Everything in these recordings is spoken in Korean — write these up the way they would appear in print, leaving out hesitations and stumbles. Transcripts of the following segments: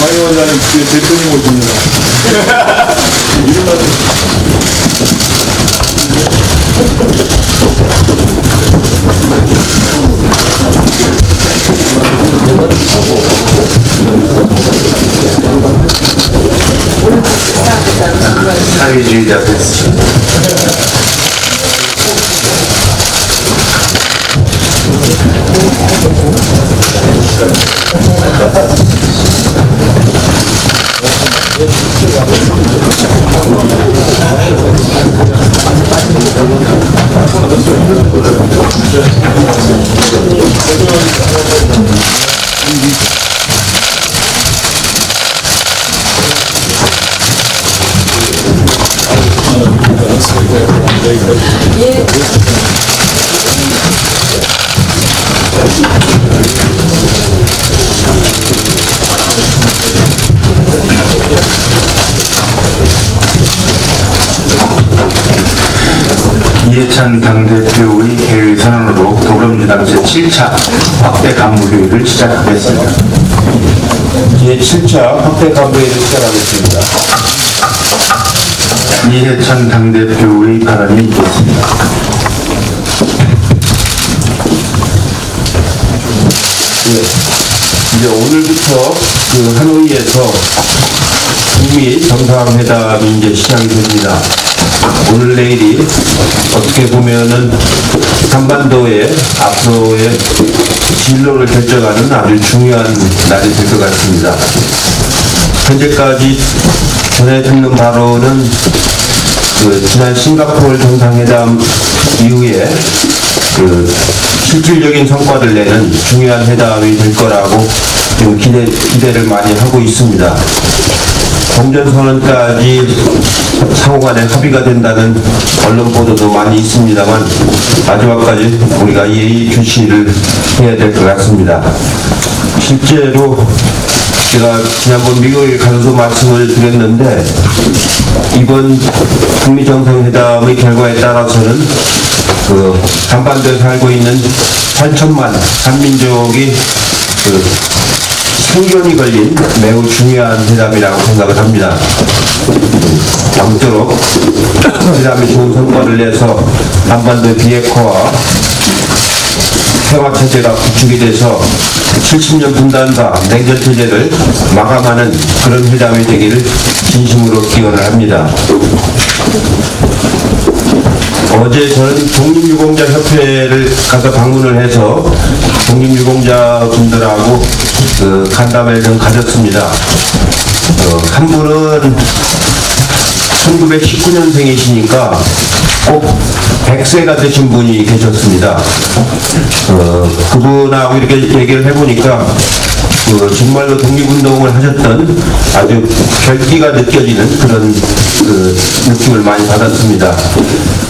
관여원장님 대표님 오십니다. 이름만 사회주의자 됐어. 이해찬 당대표의 개의 선언으로 더불어민주당 제7차 확대 간부회의를 시작하겠습니다. 제7차 확대 간부회의를 시작하겠습니다. 이해찬 당대표의 발언이 있겠습니다. 이제 오늘부터 그 하노이에서 북미 정상회담이 이제 시작이 됩니다. 오늘 내일이 어떻게 보면은 한반도의 앞으로의 진로를 결정하는 아주 중요한 날이 될 것 같습니다. 현재까지 전해 듣는 바로는 그 지난 싱가포르 정상회담 이후에 그 실질적인 성과를 내는 중요한 회담이 될 거라고 지금 기대를 많이 하고 있습니다. 종전선언까지 상호간에 합의가 된다는 언론 보도도 많이 있습니다만 마지막까지 우리가 예의주시를 해야 될 것 같습니다. 실제로 제가 지난번 미국에 가서도 말씀을 드렸는데 이번 북미 정상회담의 결과에 따라서는 그 한반도에 살고 있는 8천만 한민족이 그 생존이 걸린 매우 중요한 회담이라고 생각을 합니다. 아무쪼록 회담이 좋은 성과를 내서 한반도의 비핵화와 평화체제가 구축이 돼서 70년 분단과 냉전체제를 마감하는 그런 회담이 되기를 진심으로 기원을 합니다. 어제 저는 독립유공자협회를 가서 방문을 해서 독립유공자분들하고 그 간담회를 좀 가졌습니다. 한 분은 1919년생이시니까 꼭 100세가 되신 분이 계셨습니다. 그분하고 이렇게 얘기를 해보니까 정말로 독립운동을 하셨던 아주 결기가 느껴지는 그런 느낌을 많이 받았습니다.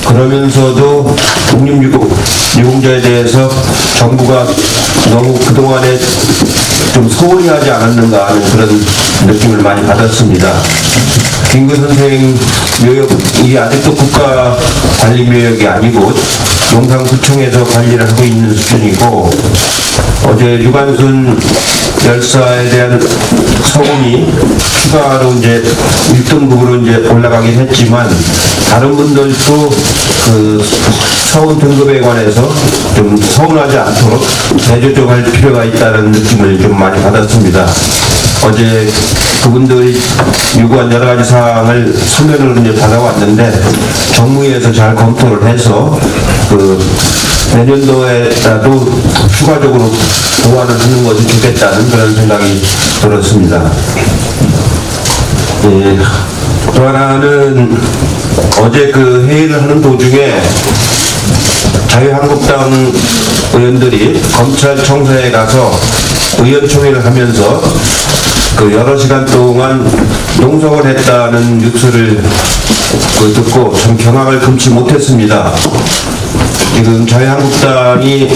그러면서도 독립유공자에 대해서 정부가 너무 그동안에 좀 소홀히 하지 않았는가 하는 그런 느낌을 많이 받았습니다. 김구 선생 묘역이 아직도 국가관리묘역이 아니고 용산구청에서 관리를 하고 있는 수준이고 어제 유관순 열사에 대한 서공이 추가로 이제 1등급으로 이제 올라가긴 했지만 다른 분들도 그 서운 등급에 관해서 좀 서운하지 않도록 대조적할 필요가 있다는 느낌을 좀 많이 받았습니다. 어제 그분들이 요구한 여러 가지 사항을 서면으로 이제 받아왔는데 정무위에서 잘 검토를 해서 그 내년도에라도 추가적으로 보완을 하는 것이 좋겠다는 그런 생각이 들었습니다. 예, 또 하나는 어제 그 회의를 하는 도중에 자유한국당 의원들이 검찰청사에 가서 의원총회를 하면서 그 여러 시간 동안 농성을 했다는 뉴스를 듣고 참 경악을 금치 못했습니다. 지금 자유한국당이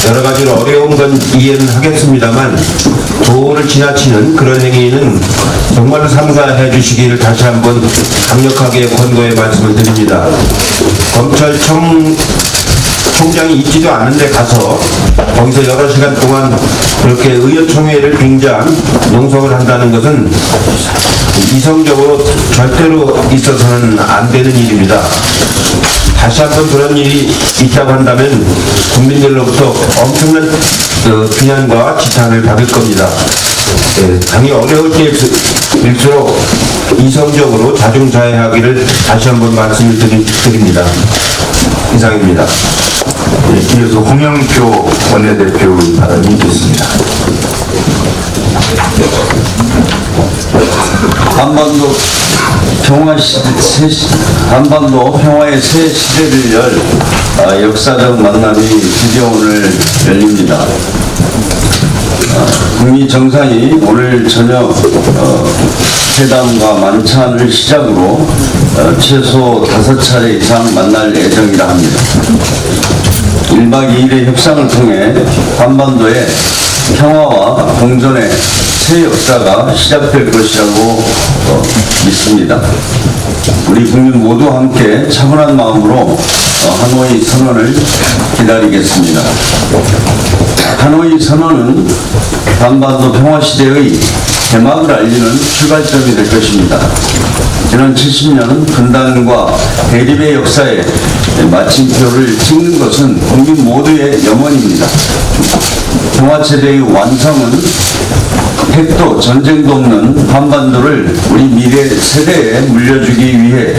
여러 가지로 어려운 건 이해는 하겠습니다만 도를 지나치는 그런 행위는 정말로 삼가해 주시기를 다시 한번 강력하게 권고의 말씀을 드립니다. 검찰청사에 총장이 있지도 않은데 가서 거기서 여러 시간 동안 그렇게 의원총회를 빙자한 농성을 한다는 것은 이성적으로 절대로 있어서는 안 되는 일입니다. 다시 한번 그런 일이 있다고 한다면 국민들로부터 엄청난 비난과 지탄을 받을 겁니다. 당이 어려울 때일수록 이성적으로 자중자애하기를 다시 한번 말씀을 드립니다. 이상입니다. 이어서 홍영표 원내대표의 발언이 있겠습니다. 한반도 평화의 새 시대를 열 역사적 만남이 드디어 오늘 열립니다. 북미 정상이 오늘 저녁 회담과 만찬을 시작으로 최소 5차례 이상 만날 예정이라 합니다. 1박 2일의 협상을 통해 한반도의 평화와 공존의 새 역사가 시작될 것이라고 믿습니다. 우리 국민 모두 함께 차분한 마음으로 하노이 선언을 기다리겠습니다. 하노이 선언은 한반도 평화시대의 개막을 알리는 출발점이 될 것입니다. 지난 70년 분단과 대립의 역사에 마침표를 찍는 것은 국민 모두의 염원입니다. 평화체제의 완성은 핵도 전쟁도 없는 한반도를 우리 미래 세대에 물려주기 위해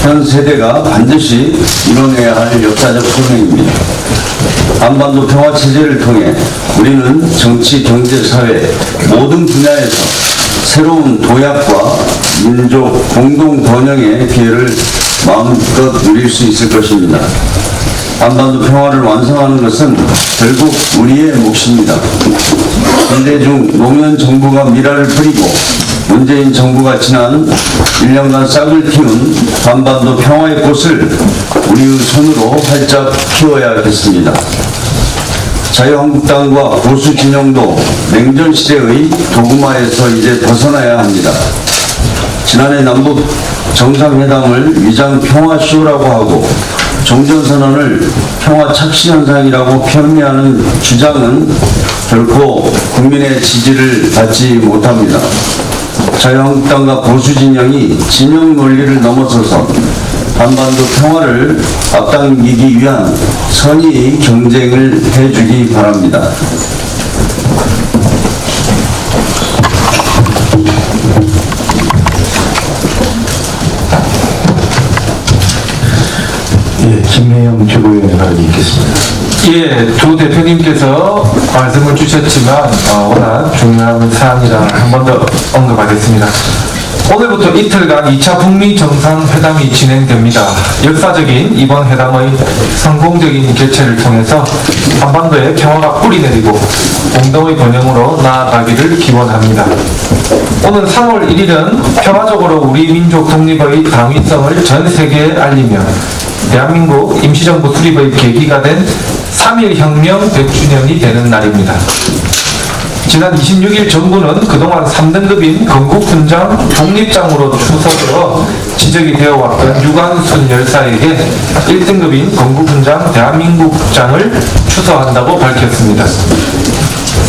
현 세대가 반드시 이뤄내야 할 역사적 소명입니다. 한반도 평화체제를 통해 우리는 정치, 경제, 사회 모든 분야에서 새로운 도약과 민족 공동 번영의 기회를 마음껏 누릴 수 있을 것입니다. 한반도 평화를 완성하는 것은 결국 우리의 몫입니다. 현대 중 노무현 정부가 미랄을 뿌리고 문재인 정부가 지난 1년간 싹을 틔운 한반도 평화의 꽃을 우리의 손으로 활짝 키워야겠습니다. 자유한국당과 보수 진영도 냉전 시대의 도구마에서 이제 벗어나야 합니다. 지난해 남북 정상회담을 위장 평화쇼라고 하고 종전선언을 평화 착시현상이라고 편미하는 주장은 결코 국민의 지지를 받지 못합니다. 자유한국당과 보수진영이 진영 논리를 넘어서서 한반도 평화를 앞당기기 위한 선의 경쟁을 해주기 바랍니다. 김혜영 최고위원의 발언이 있겠습니다. 예, 두 대표님께서 말씀을 주셨지만 워낙 중요한 사안이라 한 번 더 언급하겠습니다. 오늘부터 이틀간 2차 북미 정상회담이 진행됩니다. 역사적인 이번 회담의 성공적인 개최를 통해서 한반도의 평화가 뿌리내리고 공동의 번영으로 나아가기를 기원합니다. 오늘 3월 1일은 평화적으로 우리 민족 독립의 당위성을 전 세계에 알리며 대한민국 임시정부 수립의 계기가 된 3.1 혁명 100주년이 되는 날입니다. 지난 26일 정부는 그동안 3등급인 건국훈장 독립장으로 추서되어 지적이 되어 왔던 유관순 열사에게 1등급인 건국훈장 대한민국장을 추서한다고 밝혔습니다.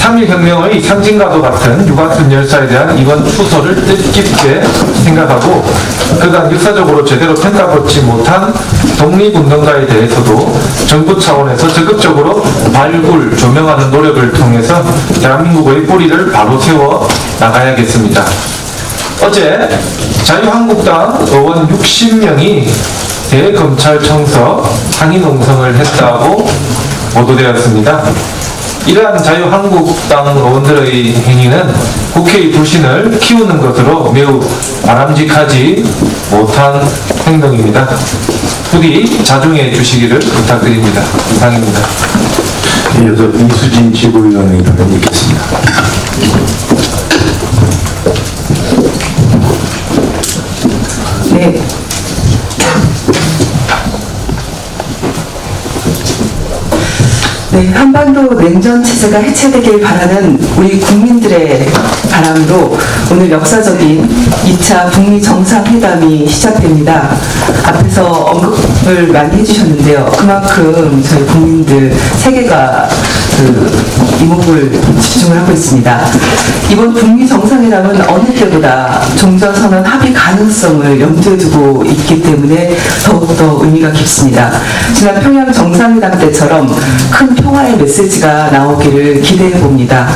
3.1 혁명의 상징과도 같은 유관순 열사에 대한 이번 추서를 뜻깊게 생각하고 그간 역사적으로 제대로 평가받지 못한 독립운동가에 대해서도 정부 차원에서 적극적으로 발굴, 조명하는 노력을 통해서 대한민국의 뿌리를 바로 세워 나가야겠습니다. 어제 자유한국당 의원 60명이 대검찰청서 항의 농성을 했다고 보도되었습니다. 이러한 자유한국당 의원들의 행위는 국회의 불신을 키우는 것으로 매우 바람직하지 못한 행동입니다. 부디 자중해 주시기를 부탁드립니다. 이상입니다. 이어서 이수진 최고위원의 발언이 있겠습니다. 네. 네, 한반도 냉전 체제가 해체되길 바라는 우리 국민들의 바람으로 오늘 역사적인 2차 북미 정상회담이 시작됩니다. 앞에서 언급을 많이 해주셨는데요. 그만큼 저희 국민들 세계가 이목을 집중을 하고 있습니다. 이번 북미 정상회담은 어느 때보다 종전선언 합의 가능성을 염두에 두고 있기 때문에 더욱더 의미가 깊습니다. 지난 평양 정상회담 때처럼 큰 평화의 메시지가 나오기를 기대해 봅니다.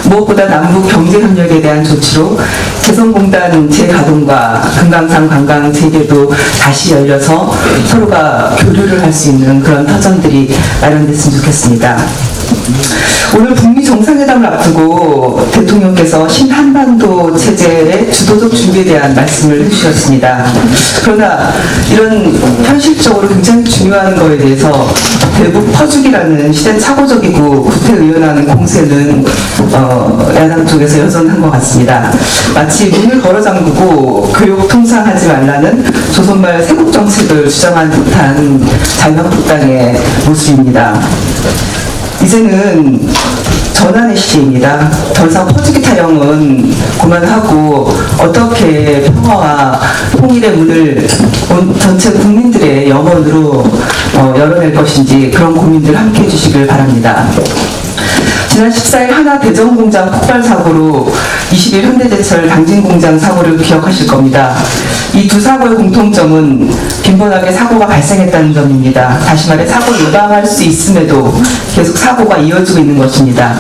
무엇보다 남북 경제협력에 대한 조치로 개성공단 재가동과 금강산 관광 재개도 다시 열려서 서로가 교류를 할 수 있는 그런 터전들이 마련됐으면 좋겠습니다. 오늘 북미 정상회담을 앞두고 대통령께서 신한반도 체제의 주도적 준비에 대한 말씀을 해주셨습니다. 그러나 이런 현실적으로 굉장히 중요한 거에 대해서 대북 퍼주기라는 시대착오적이고 구태의연하는 공세는 야당 쪽에서 여전한 것 같습니다. 마치 문을 걸어 잠그고 교육 통상하지 말라는 조선말 세국 정책을 주장한 듯한 자유한국당의 모습입니다. 이제는 전환의 시기입니다. 더 이상 퍼주기 타령은 그만하고 어떻게 평화와 통일의 문을 전체 국민들의 염원으로 열어낼 것인지 그런 고민들 함께 해주시길 바랍니다. 지난 14일 하나 대전공장 폭발 사고로 20일 현대제철 당진공장 사고를 기억하실 겁니다. 이 두 사고의 공통점은 빈번하게 사고가 발생했다는 점입니다. 다시 말해 사고를 예방할 수 있음에도 계속 사고가 이어지고 있는 것입니다.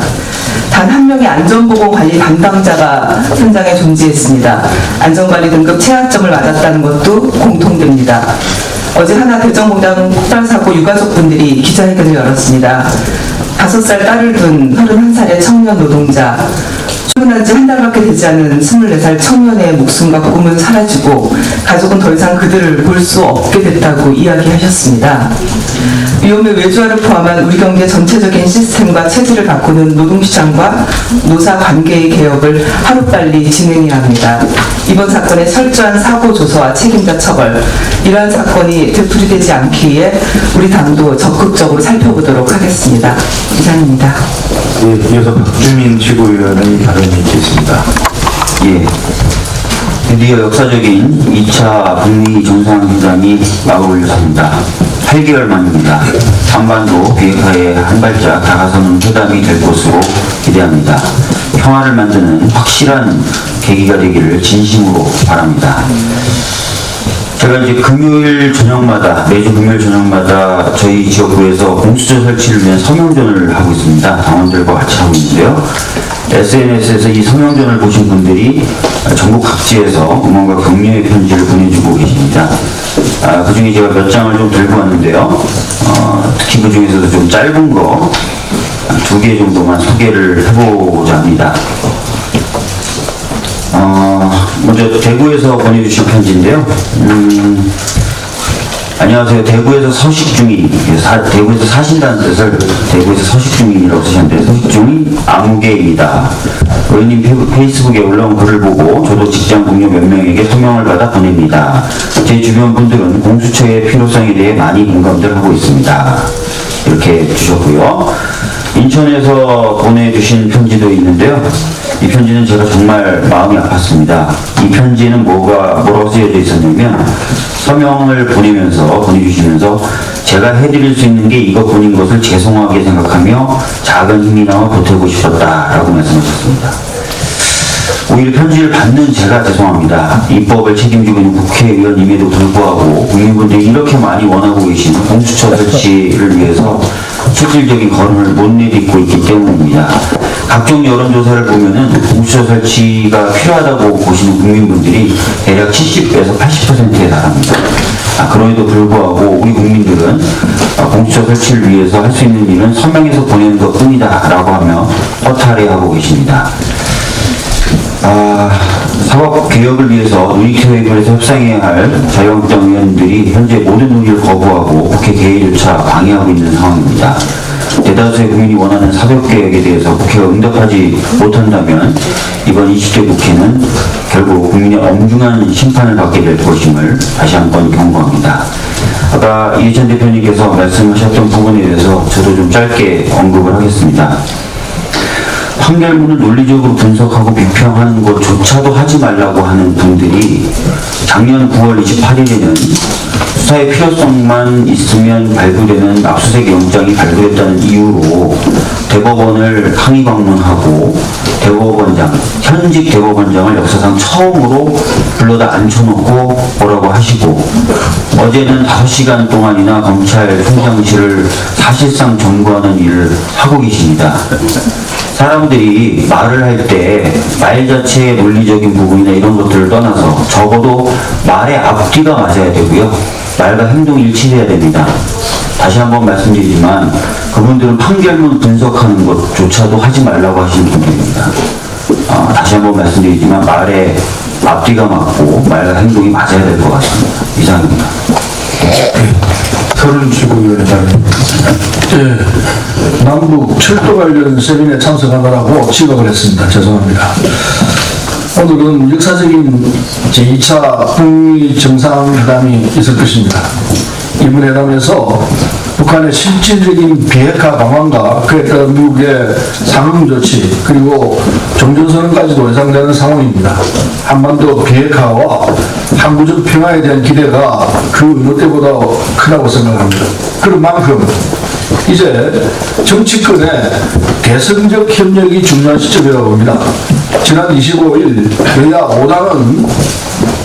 단 한 명의 안전보건관리 담당자가 현장에 존재했습니다. 안전관리 등급 최하점을 맞았다는 것도 공통됩니다. 어제 하나 대전공장 폭발 사고 유가족분들이 기자회견을 열었습니다. 5살 딸을 둔 31살의 청년 노동자, 출근한 지 한 달밖에 되지 않은 24살 청년의 목숨과 꿈은 사라지고 가족은 더 이상 그들을 볼 수 없게 됐다고 이야기하셨습니다. 위험의 외주화를 포함한 우리 경제 전체적인 시스템과 체질을 바꾸는 노동시장과 노사 관계의 개혁을 하루빨리 진행해야 합니다. 이번 사건의 철저한 사고 조사와 책임자 처벌, 이러한 사건이 되풀이되지 않기 위해 우리 당도 적극적으로 살펴보도록 하겠습니다. 이상입니다. 예, 이어서 박주민 최고위원의 발언이 있겠습니다. 예. 드디어 역사적인 2차 북미 정상회담이 막아올렸습니다. 8개월 만입니다. 한반도 비핵화에 한 발짝 다가서는 회담이 될 것으로 기대합니다. 평화를 만드는 확실한 계기가 되기를 진심으로 바랍니다. 제가 이제 금요일 저녁마다, 매주 금요일 저녁마다 저희 지역구에서 공수처 설치를 위한 성명전을 하고 있습니다. 당원들과 같이 하고 있는데요. SNS에서 이 성명전을 보신 분들이 전국 각지에서 응원과 격려의 편지를 보내주고 계십니다. 그 중에 제가 몇 장을 좀 들고 왔는데요. 특히 그 중에서도 좀 짧은 거 2개 정도만 소개를 해보자 합니다. 먼저 대구에서 보내주신 편지인데요. 안녕하세요. 대구에서 서식 중인, 대구에서 사신다는 뜻을 대구에서 서식 중인이라고 쓰셨는데, 서식 중인 아무개입니다. 의원님 페이스북에 올라온 글을 보고 저도 직장 동료 몇 명에게 서명을 받아 보냅니다. 제 주변 분들은 공수처의 필요성에 대해 많이 공감들 하고 있습니다. 이렇게 주셨고요. 인천에서 보내주신 편지도 있는데요. 이 편지는 제가 정말 마음이 아팠습니다. 이 편지는 뭐라고 쓰여져 있었냐면, 서명을 보내주시면서 제가 해드릴 수 있는 게 이것뿐인 것을 죄송하게 생각하며 작은 힘이나마 보태고 싶었다라고 말씀하셨습니다. 오히려 편지를 받는 제가 죄송합니다. 입법을 책임지고 있는 국회의원임에도 불구하고 국민분들이 이렇게 많이 원하고 계시는 공수처 설치를 위해서 실질적인 걸음을 못 내딛고 있기 때문입니다. 각종 여론조사를 보면은 공수처 설치가 필요하다고 보시는 국민분들이 대략 70에서 80%에 달합니다. 그럼에도 불구하고 우리 국민들은 공수처 설치를 위해서 할 수 있는 일은 서명해서 보내는 것 뿐이다 라고 하며 허탈해하고 계십니다. 사법개혁을 위해서 논의태회에서 협상해야 할 자유한국당 의원들이 현재 모든 논의를 거부하고 국회 개의조차 방해하고 있는 상황입니다. 대다수의 국민이 원하는 사법개혁에 대해서 국회가 응답하지 못한다면 이번 20대 국회는 결국 국민의 엄중한 심판을 받게 될 것임을 다시 한번 경고합니다. 아까 이해찬 대표님께서 말씀하셨던 부분에 대해서 저도 좀 짧게 언급을 하겠습니다. 판결문을 논리적으로 분석하고 비평하는 것조차도 하지 말라고 하는 분들이 작년 9월 28일에는 수사의 필요성만 있으면 발부되는 압수수색 영장이 발부됐다는 이유로 대법원을 항의 방문하고 현직 대법원장을 역사상 처음으로 불러다 앉혀놓고 뭐라고 하시고 어제는 5시간 동안이나 검찰 총장실을 사실상 점거하는 일을 하고 계십니다. 사람들이 말을 할 때 말 자체의 논리적인 부분이나 이런 것들을 떠나서 적어도 말의 앞뒤가 맞아야 되고요. 말과 행동이 일치해야 됩니다. 다시 한번 말씀드리지만 그분들은 판결문 분석하는 것조차도 하지 말라고 하시는 분들입니다. 다시 한번 말씀드리지만 말의 앞뒤가 맞고 말과 행동이 맞아야 될 것 같습니다. 이상입니다. 서른 최고위원회장. 남북 철도 관련 세미나에 참석하느라고 지각을 했습니다. 죄송합니다. 오늘은 역사적인 제2차 북미 정상회담이 있을 것입니다. 이번 회담에서 북한의 실질적인 비핵화 방안과 그에 따른 미국의 상응 조치 그리고 종전선언까지도 예상되는 상황입니다. 한반도 비핵화와 항구적 평화에 대한 기대가 그 어느 때보다 크다고 생각합니다. 그런 만큼 이제 정치권의 개성적 협력이 중요한 시점이라고 봅니다. 지난 25일 여야 5당은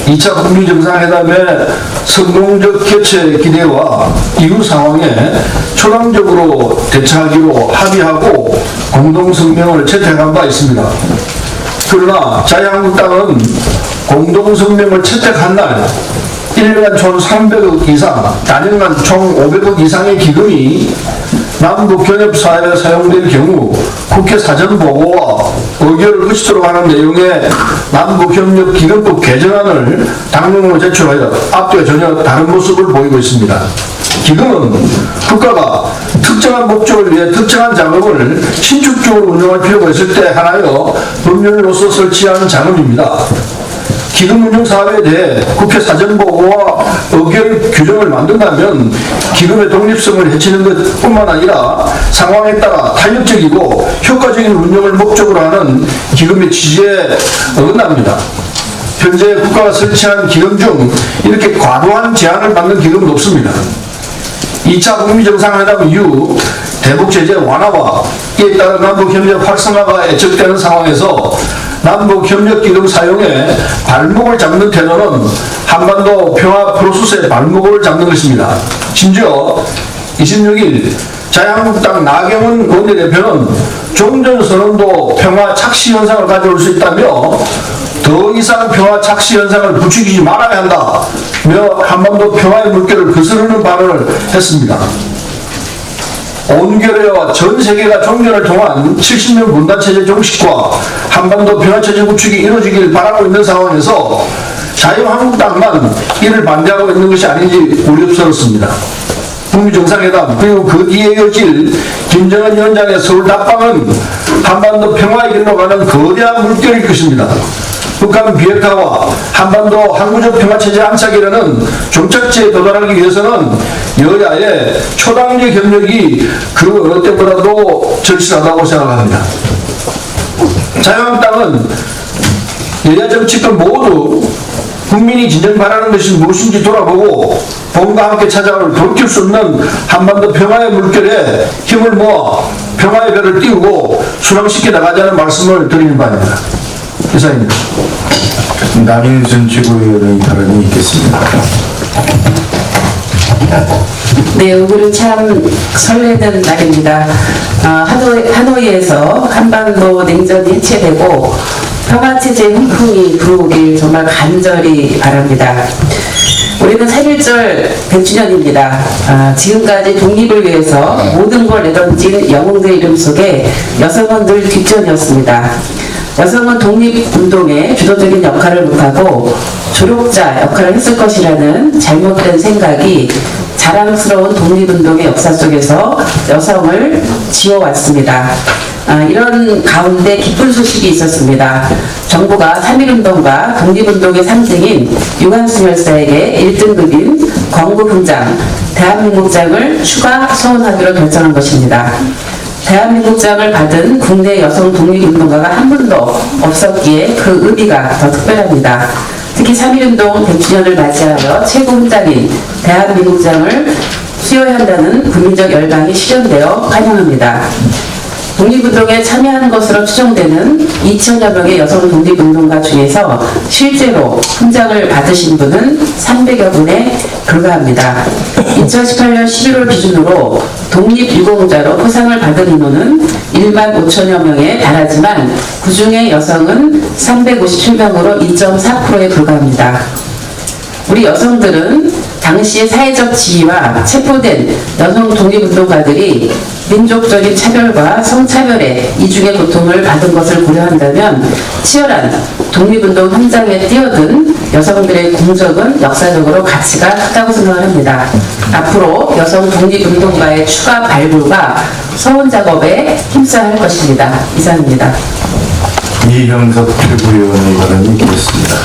2차 북미 정상회담의 성공적 개최 기대와 이후 상황에 초당적으로 대처하기로 합의하고 공동성명을 채택한 바 있습니다. 그러나 자유한국당은 공동성명을 채택한 날 1년간 총 300억 이상, 단연간 총 500억 이상의 기금이 남북 경협사에 사용될 경우 국회 사전보고와 의결을 거치도록 하는 내용의 남북협력기금법 개정안을 당론으로 제출하여 앞뒤와 전혀 다른 모습을 보이고 있습니다. 기금은 국가가 특정한 목적을 위해 특정한 자금을 신축적으로 운영할 필요가 있을 때 하나여 법률로서 설치한 자금입니다. 기금 운용 사업에 대해 국회 사전보고와 의결 규정을 만든다면 기금의 독립성을 해치는 것뿐만 아니라 상황에 따라 탄력적이고 효과적인 운영을 목적으로 하는 기금의 취지에 어긋납니다. 현재 국가가 설치한 기금 중 이렇게 과도한 제한을 받는 기금은 없습니다. 2차 북미 정상회담 이후 대북 제재 완화와 이에 따른 남북협력 활성화가 예측되는 상황에서 남북협력기금 사용에 발목을 잡는 태도는 한반도 평화 프로세스의 발목을 잡는 것입니다. 심지어 26일 자유한국당 나경원 원내대표는 종전선언도 평화 착시 현상을 가져올 수 있다며 더 이상 평화 착시 현상을 부추기지 말아야 한다며 한반도 평화의 물결을 거스르는 발언을 했습니다. 온결회와 전 세계가 종전을 통한 70년 분단체제 종식과 한반도 평화체제 구축이 이루어지길 바라고 있는 상황에서 자유한국당만 이를 반대하고 있는 것이 아닌지 우려스럽습니다. 북미 정상회담 그리고 그 뒤에 이어질 김정은 위원장의 서울 답방은 한반도 평화의 길로 가는 거대한 물결일 것입니다. 북한 비핵화와 한반도 항구적 평화체제 안착이라는 종착지에 도달하기 위해서는 여야의 초당적 협력이 그 어느 때보다도 절실하다고 생각합니다. 자유한국당은 여야 정치권 모두 국민이 진정 바라는 것이 무엇인지 돌아보고 봄과 함께 찾아올 돌이킬 수 없는 한반도 평화의 물결에 힘을 모아 평화의 별을 띄우고 수랑시켜 나가자는 말씀을 드리는 바입니다. 이상입니다. 남인순 최고위원의 발언이 있겠습니다. 네, 오늘은 참 설레는 날입니다. 하노이에서 한반도 냉전이 해체되고 평화체제 훈풍이 불어오길 정말 간절히 바랍니다. 우리는 3.1절 100주년입니다. 지금까지 독립을 위해서 모든 걸 내던진 영웅들 이름 속에 여성은 늘 뒷전이었습니다. 여성은 독립운동에 주도적인 역할을 못하고 조력자 역할을 했을 것이라는 잘못된 생각이 자랑스러운 독립운동의 역사 속에서 여성을 지어왔습니다. 이런 가운데 기쁜 소식이 있었습니다. 정부가 3.1운동과 독립운동의 상징인 유관순 열사에게 1등급인 광고훈장, 대한민국장을 추가 서원하기로 결정한 것입니다. 대한민국장을 받은 국내 여성 독립운동가가 한 분도 없었기에 그 의미가 더 특별합니다. 특히 3.1운동 100주년을 맞이하여 최고 훈장인 대한민국장을 수여해야 한다는 국민적 열강이 실현되어 환영합니다. 독립운동에 참여한 것으로 추정되는 2천여 명의 여성 독립운동가 중에서 실제로 훈장을 받으신 분은 300여 분에 불과합니다. 2018년 11월 기준으로 독립유공자로 포상을 받은 인원은 1만 5천여 명에 달하지만 그중에 여성은 357명으로 2.4%에 불과합니다. 우리 여성들은 당시의 사회적 지위와 체포된 여성 독립운동가들이 민족적인 차별과 성차별의 이중의 고통을 받은 것을 고려한다면 치열한 독립운동 현장에 뛰어든 여성들의 공적은 역사적으로 가치가 크다고 생각을 합니다. 앞으로 여성 독립운동가의 추가 발굴과 서원 작업에 힘써야 할 것입니다. 이상입니다. 이형석 최고위원의 발언이 있겠습니다.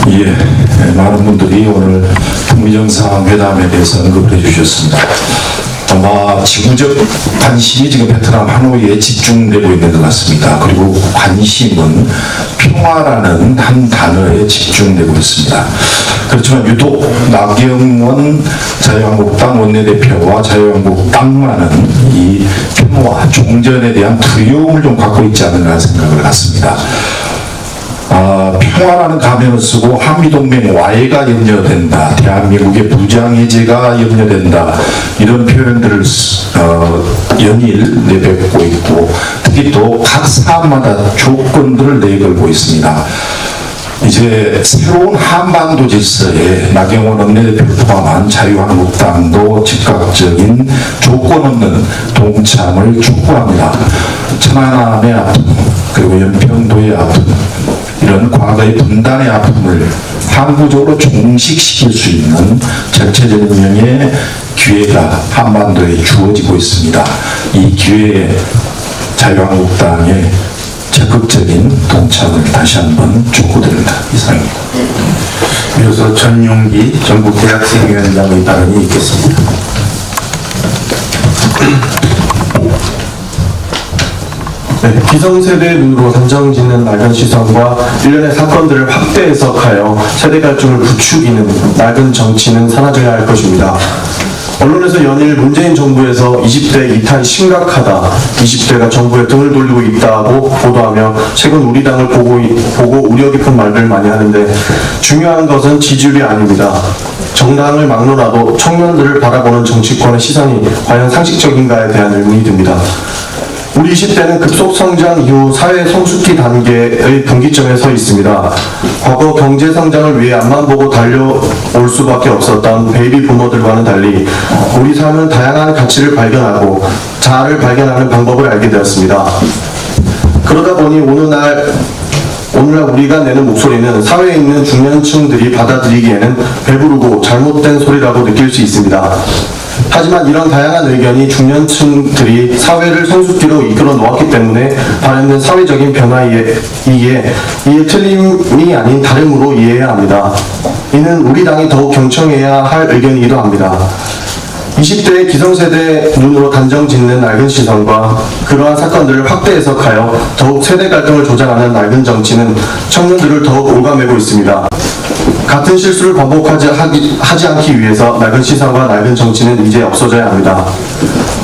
예, 많은 분들이 오늘 북미정상회담에 대해서 언급을 해주셨습니다. 아마 지구적 관심이 지금 베트남 하노이에 집중되고 있는 것 같습니다. 그리고 관심은 평화라는 한 단어에 집중되고 있습니다. 그렇지만 유독 나경원 자유한국당 원내대표와 자유한국당만은 이 평화, 종전에 대한 두려움을 좀 갖고 있지 않는가 생각을 갖습니다. 평화라는 가면을 쓰고 한미동맹 와해가 염려된다, 대한민국의 무장해제가 염려된다, 이런 표현들을 연일 내뱉고 있고, 특히 또 각 사안마다 조건들을 내걸고 있습니다. 이제 새로운 한반도 질서에 나경원 원내대표를 포함한 자유한국당도 즉각적인 조건 없는 동참을 촉구합니다. 천안함의 아픔, 그리고 연평도의 아픔, 이런 과거의 분단의 아픔을 항구적으로 종식시킬 수 있는 전체적인 기회가 한반도에 주어지고 있습니다. 이 기회에 자유한국당의 적극적인 동참을 다시 한번 촉구드립니다. 이상입니다. 이어서 전용기 전국대학생위원장의 발언이 있겠습니다. 네, 기성세대의 눈으로 단정짓는 낡은 시선과 일련의 사건들을 확대 해석하여 세대 갈증을 부추기는 낡은 정치는 사라져야 할 것입니다. 언론에서 연일 문재인 정부에서 20대 이탈이 심각하다, 20대가 정부에 등을 돌리고 있다고 보도하며 최근 우리 당을 보고 우려 깊은 말을 많이 하는데 중요한 것은 지지율이 아닙니다. 정당을 막론하고 청년들을 바라보는 정치권의 시선이 과연 상식적인가에 대한 의문이 듭니다. 우리 20대는 급속 성장 이후 사회 성숙기 단계의 분기점에 서 있습니다. 과거 경제 성장을 위해 앞만 보고 달려올 수밖에 없었던 베이비 부모들과는 달리 우리 삶은 다양한 가치를 발견하고 자아를 발견하는 방법을 알게 되었습니다. 그러다 보니 오늘날 우리가 내는 목소리는 사회에 있는 중년층들이 받아들이기에는 배부르고 잘못된 소리라고 느낄 수 있습니다. 하지만 이런 다양한 의견이 중년층들이 사회를 성숙기로 이끌어 놓았기 때문에 발현된 사회적인 변화에 이에 틀림이 아닌 다름으로 이해해야 합니다. 이는 우리 당이 더욱 경청해야 할 의견이기도 합니다. 20대의 기성세대 눈으로 단정짓는 낡은 시선과 그러한 사건들을 확대 해석하여 더욱 세대 갈등을 조장하는 낡은 정치는 청년들을 더욱 올가매고 있습니다. 같은 실수를 반복하지 않기 위해서 낡은 시선과 낡은 정치는 이제 없어져야 합니다.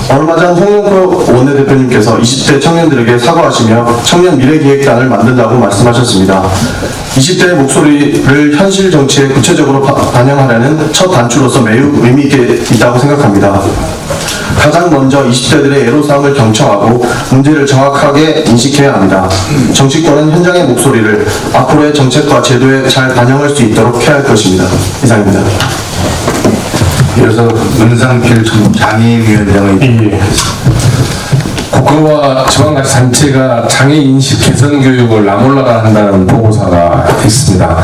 얼마 전 홍영표 원내대표님께서 20대 청년들에게 사과하시며 청년 미래기획단을 만든다고 말씀하셨습니다. 20대의 목소리를 현실 정치에 구체적으로 반영하려는 첫 단추로서 매우 의미 있다고 생각합니다. 가장 먼저 20대들의 애로사항을 경청하고 문제를 정확하게 인식해야 합니다. 정치권은 현장의 목소리를 앞으로의 정책과 제도에 잘 반영할 수 있도록 해야 할 것입니다. 이상입니다. 이어서 문상필 장애위원장의 국가와 지방자치단체가 장애인식 개선 교육을 나몰라라 한다는 보고서가 있습니다.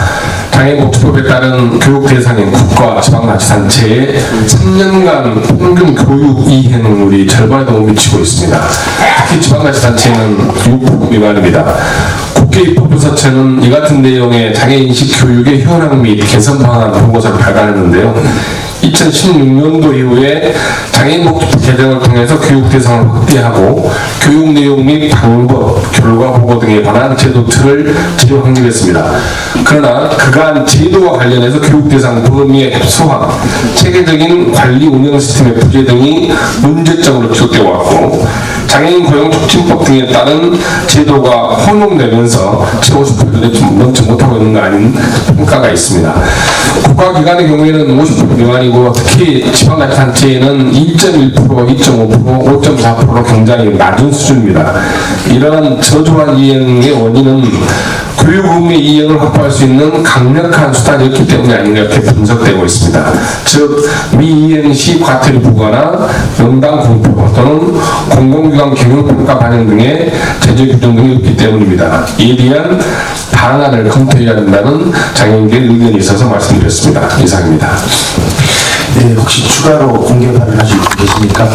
장애인복지법에 따른 교육 대상인 국가 지방자치단체의 3년간 평균 교육 이행률이 절반에 더 미치고 있습니다. 특히 지방자치단체는 6% 미만입니다. 국회 입법부서체는 이 같은 내용의 장애인식 교육의 현황 및 개선 방안 보고서를 발간했는데요. 2016년도 이후에 장애인복지법 개정을 통해서 교육 대상을 확대하고 교육 내용 및 방법, 결과 보고 등에 관한 제도 틀을 제도 확립했습니다. 그러나 그간 제도와 관련해서 교육 대상 범위의 소화, 체계적인 관리 운영 시스템의 부재 등이 문제점으로 지적되어 왔고 장애인 고용 촉진법 등에 따른 제도가 혼용되면서 50%를 넘지 못하고 있는 거 아닌 평가가 있습니다. 국가기관의 경우에는 50% 미만이고 특히 지방자치단체에는 2.1%, 2.5%, 5.4% 굉장히 낮은 수준입니다. 이러한 저조한 이행의 원인은 교육 의무의 이행을 확보할 수 있는 강력한 수단이 없기 때문이 아닌가 이렇게 분석되고 있습니다. 즉 미이행 시 과태료 부과나 명당 공표 또는 공공기관 경영평가 반영 등의 제재 규정 등이 없기 때문입니다. 이에 대한 방안을 검토해야 된다는 장애인계의 의견이 있어서 말씀드렸습니다. 이상입니다. 네, 혹시 추가로 공개 발언하실 분 계십니까?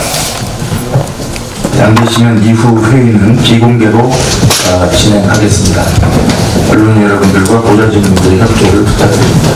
안 계시면 이후 회의는 비공개로 진행하겠습니다. 언론 여러분들과 보좌진분들의 협조를 부탁드립니다.